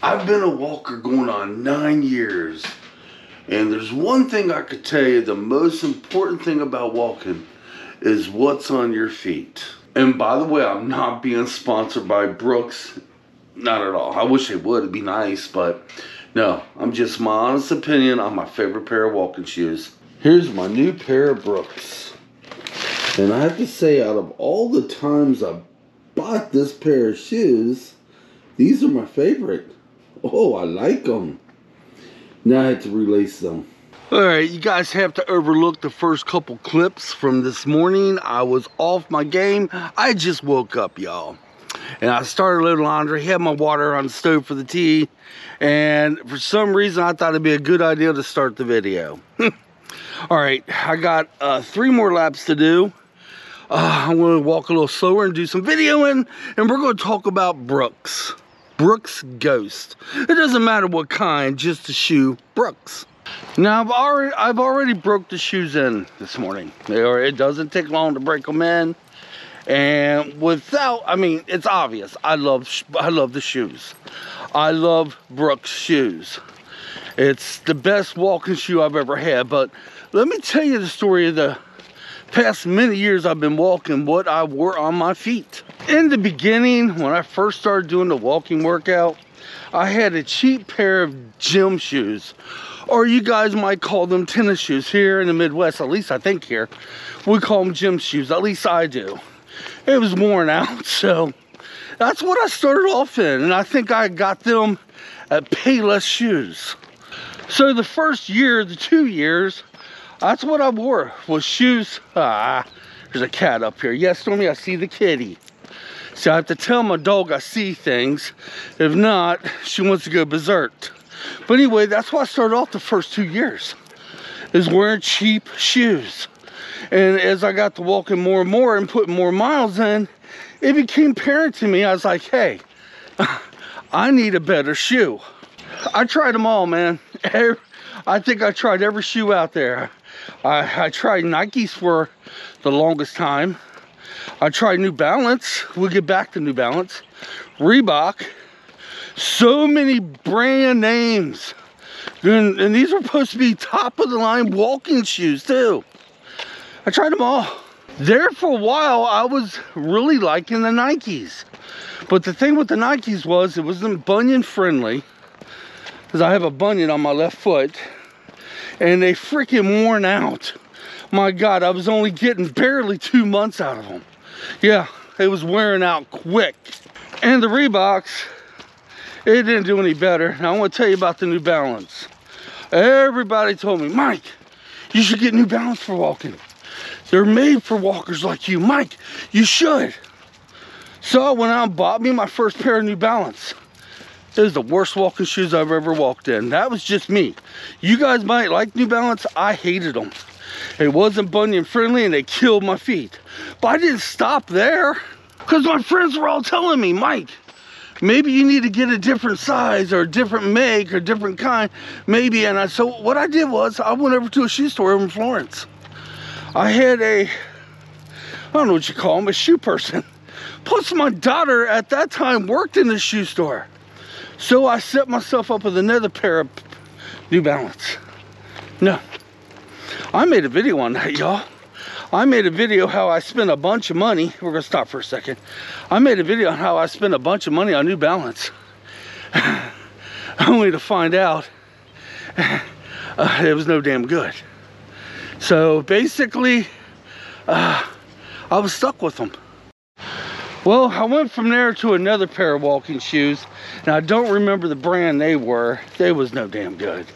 I've been a walker going on 9 years, and there's one thing I could tell you, the most important thing about walking is what's on your feet. And by the way, I'm not being sponsored by Brooks, not at all. I wish they would, it'd be nice, but no, I'm just my honest opinion on my favorite pair of walking shoes. Here's my new pair of Brooks. And I have to say, out of all the times I bought this pair of shoes, these are my favorite. Oh, I like them. Now I have to relace them. Alright, you guys have to overlook the first couple clips from this morning. I was off my game. I just woke up, y'all. And I started loading laundry, had my water on the stove for the tea. And for some reason, I thought it'd be a good idea to start the video. Alright, I got 3 more laps to do. I'm going to walk a little slower and do some videoing. And we're going to talk about Brooks. Brooks Ghost. It doesn't matter what kind, just the shoe Brooks. Now I've already broke the shoes in this morning. It doesn't take long to break them in, and without, I mean, it's obvious. I love the shoes. I love Brooks shoes. It's the best walking shoe I've ever had. But let me tell you the story of the past many years I've been walking, what I wore on my feet. In the beginning, when I first started doing the walking workout, I had a cheap pair of gym shoes, or you guys might call them tennis shoes. Here in the Midwest, at least I think here, we call them gym shoes, at least I do. It was worn out, so that's what I started off in, and I think I got them at Payless Shoes. So the first year, the 2 years, that's what I wore, was shoes. There's a cat up here. Yes, Stormy, I see the kitty. So I have to tell my dog I see things. If not, she wants to go berserk. But anyway, that's why I started off the first 2 years, is wearing cheap shoes. And as I got to walking more and more and putting more miles in, it became apparent to me. I was like, hey, I need a better shoe. I tried them all, man. I think I tried every shoe out there. I tried Nikes for the longest time. I tried New Balance. We'll get back to New Balance. Reebok. So many brand names. And these were supposed to be top of the line walking shoes too. I tried them all. There for a while, I was really liking the Nikes. But the thing with the Nikes was, it wasn't bunion friendly, because I have a bunion on my left foot. And they freaking worn out. My God, I was only getting barely 2 months out of them. Yeah, it was wearing out quick. And the Reeboks, it didn't do any better. Now I want to tell you about the New Balance. Everybody told me, Mike, you should get New Balance for walking. They're made for walkers like you. Mike, you should. So I went out and bought me my first pair of New Balance. It was the worst walking shoes I've ever walked in. That was just me. You guys might like New Balance. I hated them. It wasn't bunion friendly and they killed my feet. But I didn't stop there, because my friends were all telling me, Mike, maybe you need to get a different size or a different make or different kind. Maybe. And so what I did was I went over to a shoe store in Florence. I had I don't know what you call them, a shoe person. Plus my daughter at that time worked in the shoe store. So I set myself up with another pair of New Balance. No, I made a video on that, y'all. I made a video how I spent a bunch of money. We're gonna stop for a second. I made a video on how I spent a bunch of money on New Balance. Only to find out it was no damn good. So basically, I was stuck with them. Well, I went from there to another pair of walking shoes, and I don't remember the brand they were. They was no damn good.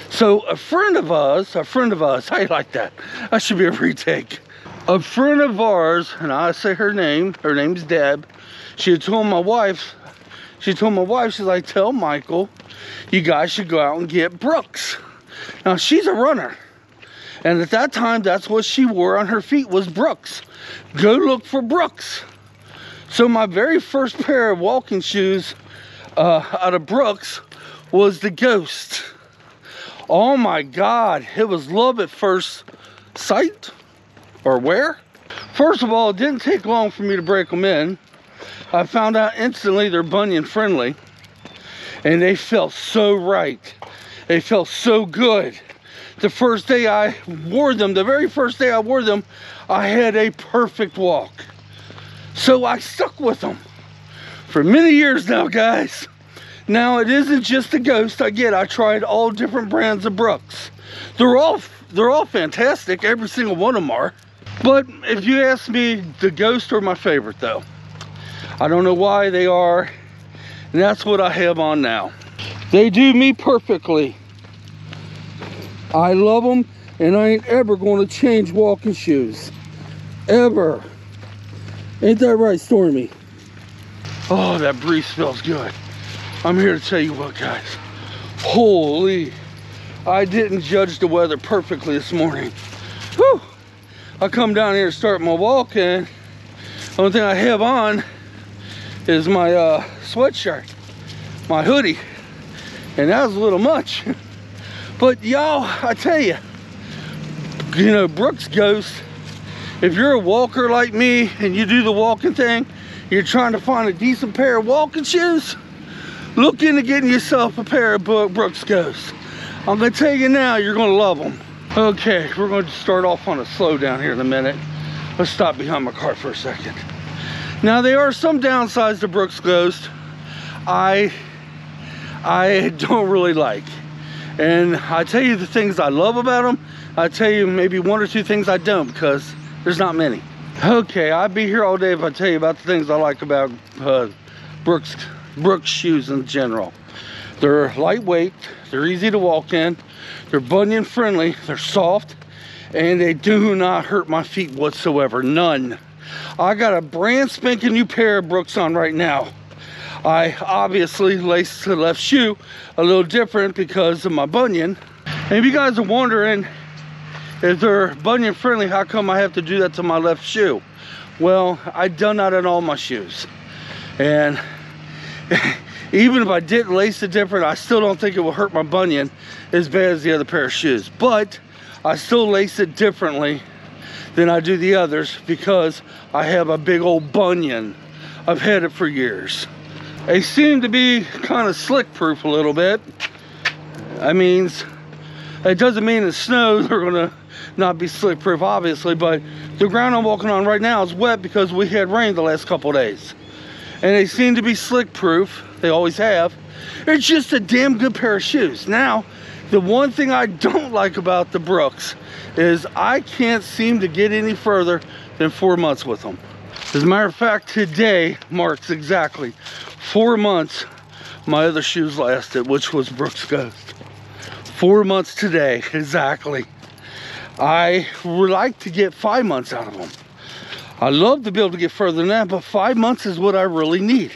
So a friend of us, how you like that? That should be a retake. A friend of ours, and I say her name's Deb. She had told my wife, she's like, tell Michael, you guys should go out and get Brooks. Now she's a runner. And at that time, that's what she wore on her feet was Brooks. Go look for Brooks. So my very first pair of walking shoes out of Brooks was the Ghost. Oh my God, it was love at first sight, or wear. First of all, it didn't take long for me to break them in. I found out instantly they're bunion friendly. and they felt so right. They felt so good. The first day I wore them, the very first day I wore them, I had a perfect walk. So I stuck with them for many years now, guys. Now, it isn't just the Ghost. Again, I tried all different brands of Brooks. They're all fantastic. Every single one of them are. But if you ask me, the Ghost are my favorite, though. I don't know why they are, and that's what I have on now. They do me perfectly. I love them, and I ain't ever going to change walking shoes. Ever. Ain't that right, Stormy? Oh, that breeze smells good. I'm here to tell you what, guys. Holy, I didn't judge the weather perfectly this morning. Whew. I come down here to start my walk, and the only thing I have on is my sweatshirt, my hoodie, and that was a little much. But y'all, I tell you, you know, Brooks Ghost, if you're a walker like me and you do the walking thing, you're trying to find a decent pair of walking shoes, look into getting yourself a pair of Brooks Ghost. I'm gonna tell you now, you're gonna love them. Okay, we're going to start off on a slow down here in a minute. Let's stop behind my car for a second. Now, there are some downsides to Brooks Ghost I don't really like. And I tell you the things I love about them. I tell you maybe one or two things I don't, because there's not many. Okay, I'd be here all day if I tell you about the things I like about Brooks shoes in general. They're lightweight, they're easy to walk in, they're bunion friendly, they're soft, and they do not hurt my feet whatsoever, none. I got a brand spanking new pair of Brooks on right now. I obviously laced the left shoe a little different because of my bunion. And if you guys are wondering if they're bunion friendly, how come I have to do that to my left shoe? Well, I've done that on all my shoes. And even if I didn't lace it different, I still don't think it will hurt my bunion as bad as the other pair of shoes. But I still lace it differently than I do the others because I have a big old bunion. I've had it for years. They seem to be kind of slick proof a little bit. That means, it doesn't mean in snow they're gonna not be slick proof, obviously, but the ground I'm walking on right now is wet because we had rain the last couple of days. And they seem to be slick proof. They always have. It's just a damn good pair of shoes. Now, the one thing I don't like about the Brooks is I can't seem to get any further than 4 months with them. As a matter of fact, today marks exactly 4 months my other shoes lasted, which was Brooks Ghost. 4 months today, exactly. I would like to get 5 months out of them. I love to be able to get further than that, but 5 months is what I really need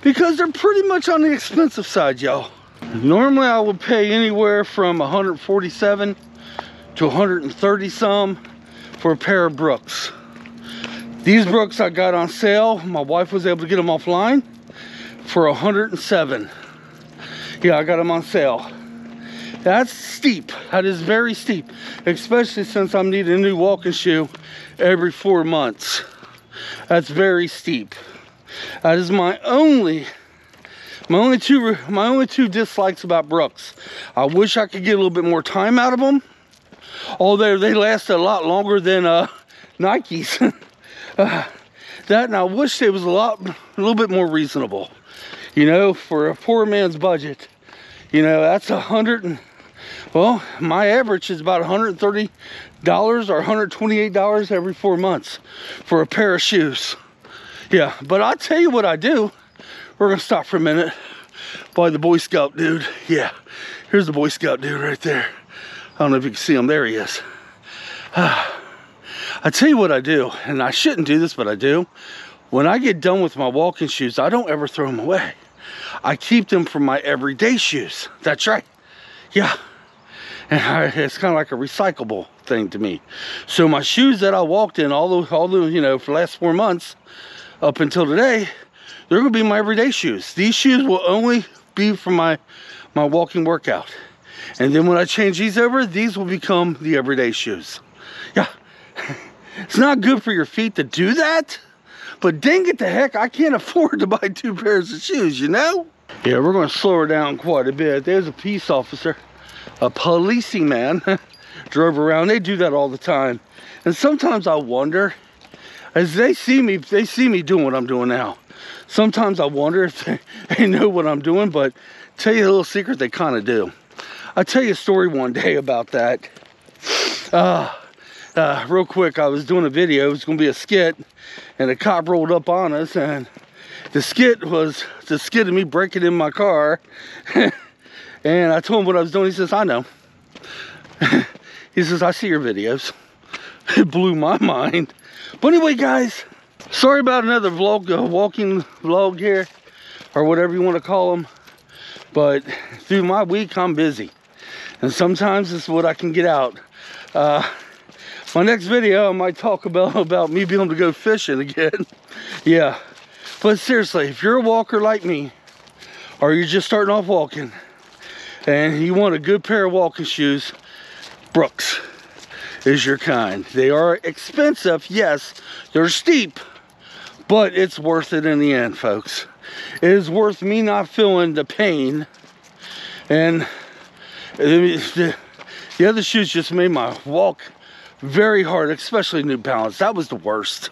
because they're pretty much on the expensive side, y'all. Normally I would pay anywhere from $147 to $130 some for a pair of Brooks. These Brooks I got on sale. My wife was able to get them offline for $107. Yeah, I got them on sale. That's steep. That is very steep, especially since I'm needing a new walking shoe every 4 months. That's very steep. That is my only two dislikes about Brooks. I wish I could get a little bit more time out of them, although they last a lot longer than Nikes. That, and I wish it was a little bit more reasonable. You know, for a poor man's budget, you know, that's well, my average is about $130 or $128 every 4 months for a pair of shoes. Yeah, but I'll tell you what I do. We're gonna stop for a minute by the Boy Scout dude. Yeah, here's the Boy Scout dude right there. I don't know if you can see him. There he is. I tell you what I do, and I shouldn't do this, but I do. When I get done with my walking shoes, I don't ever throw them away. I keep them for my everyday shoes. That's right. Yeah. And it's kind of like a recyclable thing to me. So my shoes that I walked in all the you know, for the last 4 months up until today, they're gonna be my everyday shoes. These shoes will only be for my walking workout. And then when I change these over, these will become the everyday shoes. Yeah. It's not good for your feet to do that, but dang it to heck, I can't afford to buy 2 pairs of shoes, you know? Yeah, we're going to slow her down quite a bit. There's a peace officer, a policing man, drove around. They do that all the time. And sometimes I wonder, as they see me doing what I'm doing now. Sometimes I wonder if they know what I'm doing, but tell you a little secret, they kind of do. I'll tell you a story one day about that. Real quick, I was doing a video. It was going to be a skit, and a cop rolled up on us, and the skit was the skit of me breaking in my car. And I told him what I was doing. He says, I know. He says, I see your videos. It blew my mind. But anyway, guys, sorry about another vlog, walking vlog here, or whatever you want to call them. But through my week, I'm busy. And sometimes this is what I can get out. My next video, I might talk about me being able to go fishing again. Yeah. But seriously, if you're a walker like me, or you're just starting off walking, and you want a good pair of walking shoes, Brooks is your kind. They are expensive, yes, they're steep, but it's worth it in the end, folks. It is worth me not feeling the pain. And the other shoes just made my walk very hard, especially New Balance. That was the worst.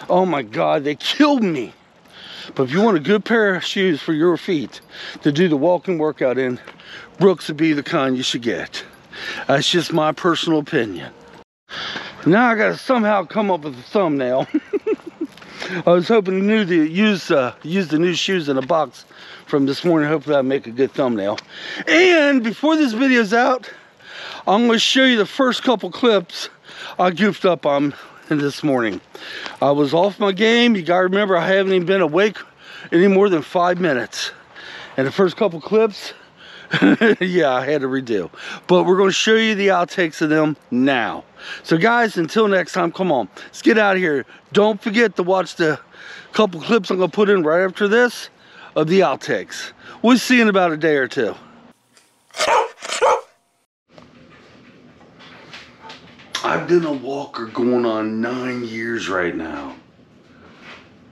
Oh my God, they killed me. But if you want a good pair of shoes for your feet to do the walking workout in, Brooks would be the kind you should get. That's just my personal opinion. Now I gotta somehow come up with a thumbnail. I was hoping to use the new shoes in a box from this morning. Hopefully I'll make a good thumbnail. And before this video's out, I'm gonna show you the first couple clips I goofed up on this morning. I was off my game. You gotta remember, I haven't even been awake any more than 5 minutes. And the first couple clips, yeah, I had to redo. But we're gonna show you the outtakes of them now. So guys, until next time, come on, let's get out of here. Don't forget to watch the couple clips I'm gonna put in right after this of the outtakes. We'll see you in about a day or two. I've been a walker going on 9 years right now.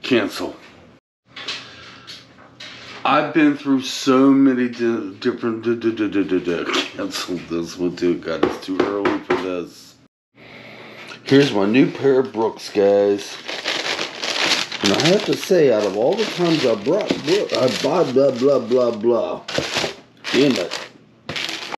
Cancel. I've been through so many different cancel this one too. God, it's too early for this. Here's my new pair of Brooks, guys. And I have to say, out of all the times I bought blah blah blah blah blah. Damn it.